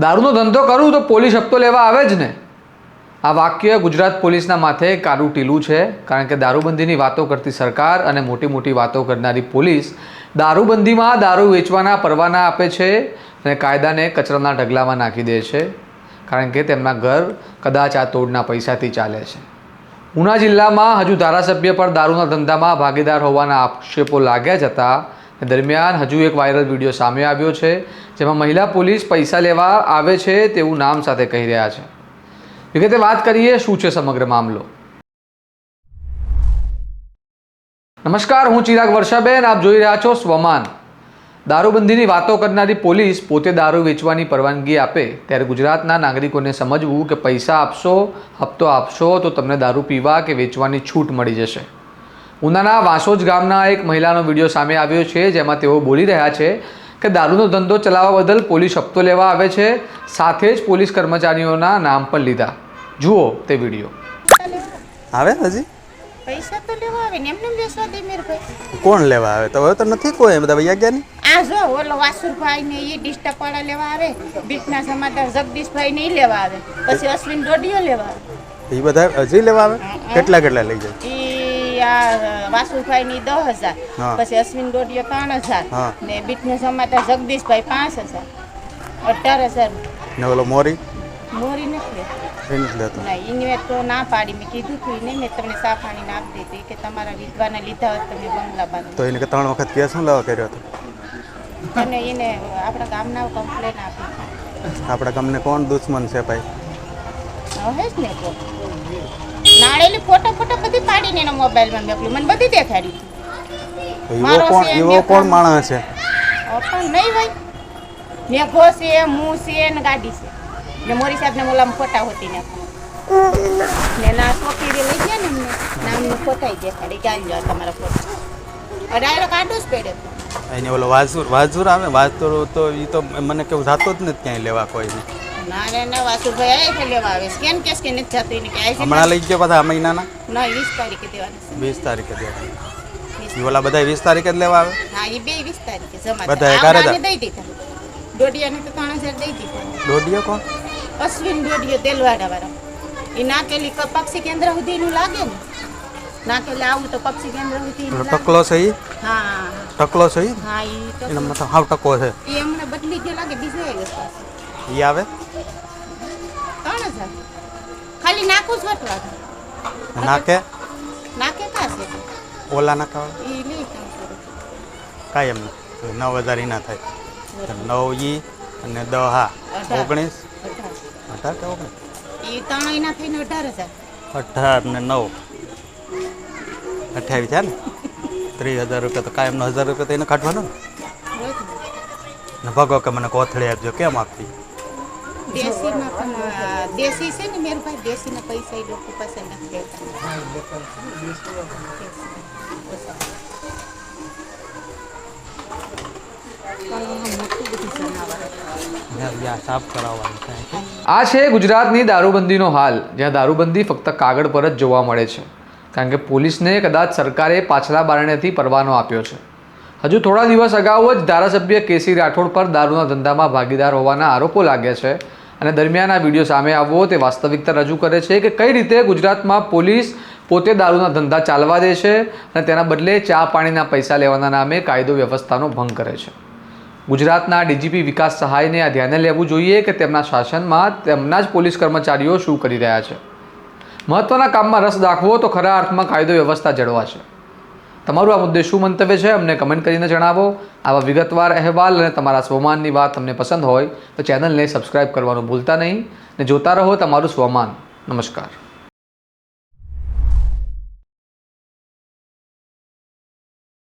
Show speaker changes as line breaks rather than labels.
દારૂનો ધંધો કરું તો પોલીસ હપ્તો લેવા આવે જ ને। આ વાક્ય ગુજરાત પોલીસના માથે કાળું ટીલું છે, કારણ કે દારૂબંધીની વાતો કરતી સરકાર અને મોટી મોટી વાતો કરનારી પોલીસ દારૂબંધીમાં દારૂ વેચવાના પરવાના આપે છે અને કાયદાને કચરાના ઢગલામાં નાખી દે છે, કારણ કે તેમના ઘર કદાચ આ તોડના પૈસાથી ચાલે છે। ઉના જિલ્લામાં હજુ ધારાસભ્ય પર દારૂના ધંધામાં ભાગીદાર હોવાના આક્ષેપો લાગ્યા જતા દરમિયાન હજુ એક વાયરલ વિડીયો સામે આવ્યો છે, જેમાં મહિલા પોલીસ પૈસા લેવા આવે છે તેવું નામ સાથે કહી રહ્યા છે। વિગતે વાત કરીએ શું છે સમગ્ર મામલો। નમસ્કાર, હું ચિરાગ વર્ષાબેન, આપ જોઈ રહ્યા છો સ્વમાન। દારૂબંધીની વાતો કરનારી પોલીસ પોતે દારૂ વેચવાની પરવાનગી આપે ત્યારે ગુજરાતના નાગરિકોને સમજવું કે પૈસા આપશો, હપ્તો આપશો તો તમને દારૂ પીવા કે વેચવાની છૂટ મળી જશે। ઉનાના વાંસોજ ગામના એક મહિલાનો વિડીયો સામે આવ્યો છે, જેમાં તેઓ બોલી રહ્યા છે કે દારૂનો ધંધો ચલાવવા બદલ પોલીસ હપ્તો લેવા આવે છે, સાથે જ પોલીસ કર્મચારીઓના નામ પણ લીધા। જુઓ તે વિડીયો।
આવે હજી
પૈસા તો લેવા આવે ને એમને બેસવા દે મેર ભાઈ।
કોણ લેવા આવે? તો હવે તો નથી કોઈ, બધા વૈયા ગયા ને।
આ જો ઓલો વાસુરભાઈ ને એ ડિસ્ટર્બ વાળા લેવા આવે, બીટના સમાધાન જગદીશભાઈ ને ઈ લેવા આવે, પછી અશ્વિન ડોડિયો લેવા આવે।
એ બધા હજી લેવા આવે? કેટલા લઈ જાય?
ઈ આ વાસુરભાઈ ની 10,000, પછી અશ્વિન ડોડિયો 3,000 ને બીટના સમાધાન જગદીશભાઈ 5,000, 18,000
ને ઓલો મોરી
નથી
લેતો
ના, એને તો ના પાડી। મેં કીધું તું નહીં, મેં તમને સા પાણી ના આપી દીધી કે તમારા વિધવાના લીધા હોત તમે બંગલા બાંધો।
તો એને કે 3 વખત કેસ શું લેવા કર્યો હતો?
અને એને આપણા ગામના કમ્પ્લેન આપી।
આપણા ગામને કોણ દુશ્મન છે ભાઈ?
હવે જ ને તો નાળેલી ફોટો બધી પાડીને એનો મોબાઈલમાં મોકલી, મને બધી દેખાડી।
એવો કોણ માણસ છે?
પણ નહીં ભાઈ, મેઘો છે, હું છે ને ગાડી છે ને મોરી સાહેબ ને મોલામાં ફોટા હોતી ને ના છોકરી લઈ ગયા ને એમને નામનું ફોટાઈ દેખાડી કે આવી જાઓ તમારા ફોટા ડાયરેક્ટ કાઢો જ પડે।
એને ઓલો વાજુર આવે, વાજુર તો એ તો મને કેવું જાતો જ નથી ક્યાંય લેવા કોઈ।
ના વાસુભાઈ આવે લેવા આવે, સ્કેન કેસ કે નથી જતું એને કે
હમણાં લઈ ગયો પાછા મહિનાના?
ના, 20 તારીખે દેવાની।
20 તારીખે દેવાની? ઓલા બધા 20 તારીખે જ લેવા આવે?
હા, એ બે 20 તારીખે જમા
બધા એકારે
દઈ દીધા। ડોડિયાને તો 3,000 દઈ દીધા।
ડોડિયો કોણ?
અશ્વિન ડોડિયો તેલવાડા વાળા। એ નાકેલી પક્ષી કેન્દ્ર સુધીનું લાગે ને, નાકેલી આવું તો પક્ષી કેન્દ્ર સુધી
ટકલો છે ઈ?
હા,
ટકલો છે ઈ?
હા, ઈ તો
એનો મતલબ હાવ ટકો છે।
એ હમણાં બદલી ગયો લાગે, બીજો આવ્યો પાસે।
ઈ આવે
3,000 ખાલી નાખું જ વટવા નાકે કાશે
ઓલા નાખા
ઈ લે 300
કાંઈ એમ નહીં। 9,000 ઈ ના થાય। 9 ઈ અને 10 હા 19 18 કે 19
ઈ 3 ના થઈને 18,000।
18 ને 9 28 છે ને? 30,000 રૂપિયા તો કાયમનો 1,000 રૂપિયા તો એને કાઢવાનો ને। ભગો કે મને કોથળી આપજો, કેમ આપતી?
દેશીમાં પણ દેશી છે ને મેરું ભાઈ, દેશીના પૈસા એ લોકો પાસે નથી દેતા।
આ છે ગુજરાતની દારૂબંધીનો હાલ, જ્યાં દારૂબંધી ફક્ત કાગળ પર જ જોવા મળે છે, કારણ કે પોલીસને કદાચ સરકારે પાછલા બારણેથી પરવાનો આપ્યો છે। હજુ થોડા દિવસ અગાઉ જ ધારાસભ્ય કેસી રાઠોડ પર દારૂના ધંધામાં ભાગીદાર હોવાના આરોપો લાગ્યા છે, અને દરમિયાન આ વિડીયો સામે આવવો તે વાસ્તવિકતા રજૂ કરે છે કે કઈ રીતે ગુજરાતમાં પોલીસ પોતે દારૂના ધંધા ચાલવા દે છે અને તેના બદલે ચા પાણીના પૈસા લેવાના નામે કાયદો વ્યવસ્થાનો ભંગ કરે છે। ગુજરાતના ડીજીપી વિકાસ સહાયને આ ધ્યાને લેવું જોઈએ કે તેમના શાસનમાં તેમના જ પોલીસ કર્મચારીઓ શું કરી રહ્યા છે। મહત્ત્વના કામમાં રસ દાખવો તો ખરા અર્થમાં કાયદો વ્યવસ્થા જળવાશે। તમારું આ મુદ્દે શું મંતવ્ય છે અમને કમેન્ટ કરીને જણાવો। આવા વિગતવાર અહેવાલ અને તમારા સ્વમાનની વાત તમને પસંદ હોય તો ચેનલને સબસ્ક્રાઈબ કરવાનું ભૂલતા નહીં ને જોતા રહો તમારું સ્વમાન। નમસ્કાર।